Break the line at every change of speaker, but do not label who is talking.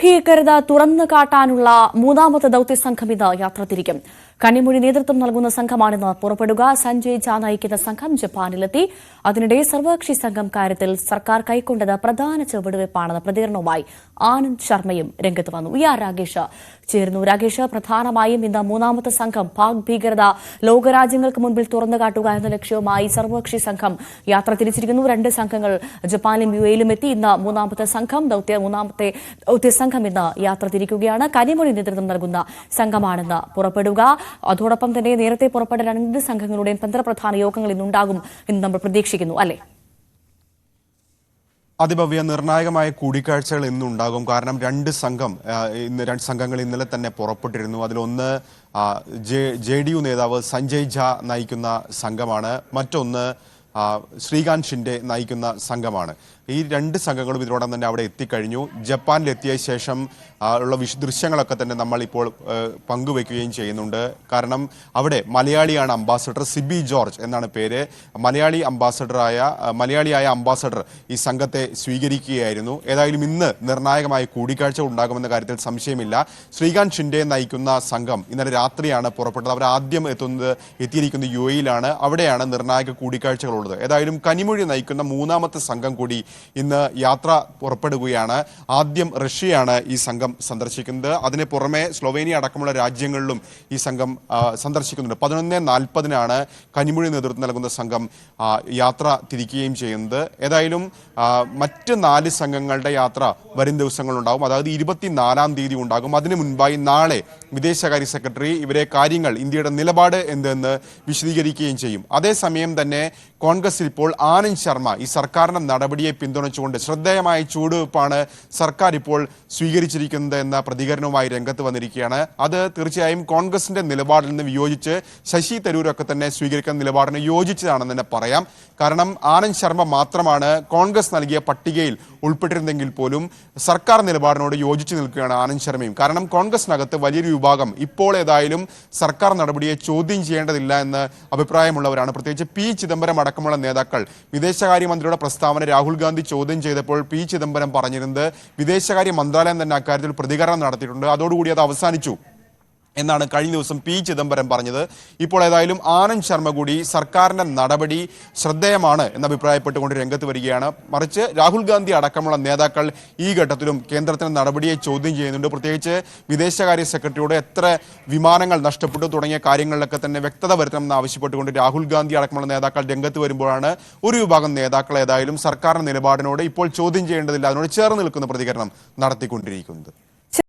ഭീകരത തുറന്നു കാട്ടാനുള്ള മൂന്നാമത്തെ ദൌത്യസംഘം ഇന്ന് യാത്ര തിരിക്കും. കന്നിമൊഴി നേതൃത്വം നൽകുന്ന സംഘമാണിന്ന് പുറപ്പെടുക. സഞ്ജയ് ഝാ നയിക്കുന്ന സംഘം ജപ്പാനിലെത്തി. അതിനിടെ സർവകക്ഷി സംഘം കാര്യത്തിൽ സർക്കാർ കൈക്കൊണ്ടത് പ്രധാന ചുവടുവയ്പ്പാണെന്ന പ്രതികരണവുമായി ആനന്ദ് ശർമ്മയും രംഗത്ത് വന്നു. രാകേഷ് ചേരുന്നു. രാകേഷ്, പ്രധാനമായും ഇന്ന് മൂന്നാമത്തെ സംഘം പാക് ഭീകരത ലോകരാജ്യങ്ങൾക്ക് മുൻപിൽ തുറന്നു കാട്ടുക എന്ന ലക്ഷ്യവുമായി സർവകക്ഷി സംഘം യാത്ര തിരിച്ചിരിക്കുന്നു. രണ്ട് സംഘങ്ങൾ ജപ്പാനിലും യുഎയിലും എത്തി. ഇന്ന് മൂന്നാമത്തെ സംഘം ദൌത്യസംഘം ഇന്ന് യാത്ര തിരിക്കുകയാണ്. കനിമൊഴി നേതൃത്വം നൽകുന്ന സംഘമാണെന്ന് പുറപ്പെടുക. അതോടൊപ്പം തന്നെ നേരത്തെ പുറപ്പെട്ട രണ്ട് സംഘങ്ങളുടെയും തന്ത്രപ്രധാന യോഗങ്ങൾ ഇന്നുണ്ടാകും എന്ന് നമ്മൾ പ്രതീക്ഷിക്കുന്നു, അല്ലേ?
അതിഭവ്യ നിർണായകമായ കൂടിക്കാഴ്ചകൾ ഇന്നുണ്ടാകും. കാരണം രണ്ട് സംഘങ്ങൾ ഇന്നലെ തന്നെ പുറപ്പെട്ടിരുന്നു. അതിലൊന്ന് JDU നേതാവ് സഞ്ജയ് ഝാ നയിക്കുന്ന സംഘമാണ്. മറ്റൊന്ന് ശ്രീകാന്ത് ഷിൻഡെ നയിക്കുന്ന സംഘമാണ്. ഈ രണ്ട് സംഘങ്ങളും ഇതിനോടൊപ്പം തന്നെ അവിടെ എത്തിക്കഴിഞ്ഞു. ജപ്പാനിലെത്തിയ ശേഷം ഉള്ള ദൃശ്യങ്ങളൊക്കെ തന്നെ നമ്മൾ ഇപ്പോൾ പങ്കുവെക്കുകയും ചെയ്യുന്നുണ്ട്. കാരണം അവിടെ മലയാളിയാണ് അംബാസഡർ, സിബി ജോർജ് എന്നാണ് പേര്. മലയാളിയായ അംബാസഡർ ഈ സംഘത്തെ സ്വീകരിക്കുകയായിരുന്നു. ഏതായാലും ഇന്ന് നിർണായകമായ കൂടിക്കാഴ്ച ഉണ്ടാകുമെന്ന കാര്യത്തിൽ സംശയമില്ല. ശ്രീകാന്ത് ഷിൻഡെ നയിക്കുന്ന സംഘം ഇന്നലെ രാത്രിയാണ് പുറപ്പെട്ടത്. അവർ ആദ്യം എത്തിയിരിക്കുന്നത് UAE-യിലാണ്. അവിടെയാണ് നിർണായക കൂടിക്കാഴ്ചകളുള്ളത്. ഏതായാലും കനിമൊഴി നയിക്കുന്ന മൂന്നാമത്തെ സംഘം കൂടി ഇന്ന് യാത്ര പുറപ്പെടുകയാണ്. ആദ്യം റഷ്യയാണ് ഈ സംഘം സന്ദർശിക്കുന്നത്. അതിന് പുറമെ സ്ലൊവേനിയ അടക്കമുള്ള രാജ്യങ്ങളിലും ഈ സംഘം സന്ദർശിക്കുന്നുണ്ട്. 11:40 കനിമൊഴി നേതൃത്വം നൽകുന്ന സംഘം യാത്ര തിരിക്കുകയും ചെയ്യുന്നത്. ഏതായാലും മറ്റ് 4 സംഘങ്ങളുടെ യാത്ര വരും ദിവസങ്ങളുണ്ടാകും. അതായത് 24-ാം തീയതി ഉണ്ടാകും. അതിനു മുൻപായി നാളെ വിദേശകാര്യ സെക്രട്ടറി ഇവരെ കാര്യങ്ങൾ, ഇന്ത്യയുടെ നിലപാട് എന്തെന്ന് വിശദീകരിക്കുകയും ചെയ്യും. അതേസമയം തന്നെ കോൺഗ്രസിൽ ഇപ്പോൾ ആനന്ദ് ശർമ്മ ഈ സർക്കാരിന്റെ നടപടിയെ പിന്തുണച്ചുകൊണ്ട് ശ്രദ്ധേയമായ ചുവടുവയ്പ്പാണ് സർക്കാർ ഇപ്പോൾ സ്വീകരിച്ചിരിക്കുന്നത് എന്ന പ്രതികരണവുമായി രംഗത്ത് വന്നിരിക്കുകയാണ്. അത് തീർച്ചയായും കോൺഗ്രസിന്റെ നിലപാടിൽ നിന്ന് വിയോജിച്ച് ശശി തരൂരൊക്കെ തന്നെ സ്വീകരിക്കുന്ന നിലപാടിന് യോജിച്ചതാണെന്ന് തന്നെ പറയാം. കാരണം ആനന്ദ് ശർമ്മ മാത്രമാണ് കോൺഗ്രസ് നൽകിയ പട്ടികയിൽ ഉൾപ്പെട്ടിരുന്നെങ്കിൽ പോലും സർക്കാർ നിലപാടിനോട് യോജിച്ചു നിൽക്കുകയാണ് ആനന്ദ് ശർമ്മയും. കാരണം കോൺഗ്രസിനകത്ത് വലിയൊരു വിഭാഗം ഇപ്പോൾ ഏതായാലും സർക്കാർ നടപടിയെ ചോദ്യം ചെയ്യേണ്ടതില്ല എന്ന് അഭിപ്രായമുള്ളവരാണ്. പ്രത്യേകിച്ച് P. ചിദംബരം അടക്കമുള്ള നേതാക്കൾ വിദേശകാര്യമന്ത്രിയുടെ പ്രസ്താവന രാഹുൽ ഗാന്ധി ചോദ്യം ചെയ്തപ്പോൾ P. ചിദംബരം പറഞ്ഞിരുന്നത് വിദേശകാര്യ മന്ത്രാലയം തന്നെ അക്കാര്യത്തിൽ പ്രതികരണം നടത്തിയിട്ടുണ്ട്, അതോടുകൂടി അത് അവസാനിച്ചു എന്നാണ് കഴിഞ്ഞ ദിവസം P. ചിദംബരം പറഞ്ഞത്. ഇപ്പോൾ ഏതായാലും ആനന്ദ് ശർമ്മ കൂടി സർക്കാരിന്റെ നടപടി ശ്രദ്ധേയമാണ് എന്ന് അഭിപ്രായപ്പെട്ടുകൊണ്ട് രംഗത്ത് വരികയാണ്. മറിച്ച് രാഹുൽ ഗാന്ധി അടക്കമുള്ള നേതാക്കൾ ഈ ഘട്ടത്തിലും കേന്ദ്രത്തിന്റെ നടപടിയെ ചോദ്യം ചെയ്യുന്നുണ്ട്. പ്രത്യേകിച്ച് വിദേശകാര്യ സെക്രട്ടറിയോട് എത്ര വിമാനങ്ങൾ നഷ്ടപ്പെട്ടു തുടങ്ങിയ കാര്യങ്ങളിലൊക്കെ തന്നെ വ്യക്തത വരുത്തണമെന്ന് ആവശ്യപ്പെട്ടുകൊണ്ട് രാഹുൽ ഗാന്ധി അടക്കമുള്ള നേതാക്കൾ രംഗത്ത് വരുമ്പോഴാണ് ഒരു വിഭാഗം നേതാക്കൾ ഏതായാലും സർക്കാരിന്റെ നിലപാടിനോട് ഇപ്പോൾ ചോദ്യം ചെയ്യേണ്ടതില്ല, അതിനോട് ചേർന്ന് നിൽക്കുന്ന പ്രതികരണം നടത്തിക്കൊണ്ടിരിക്കുന്നത്.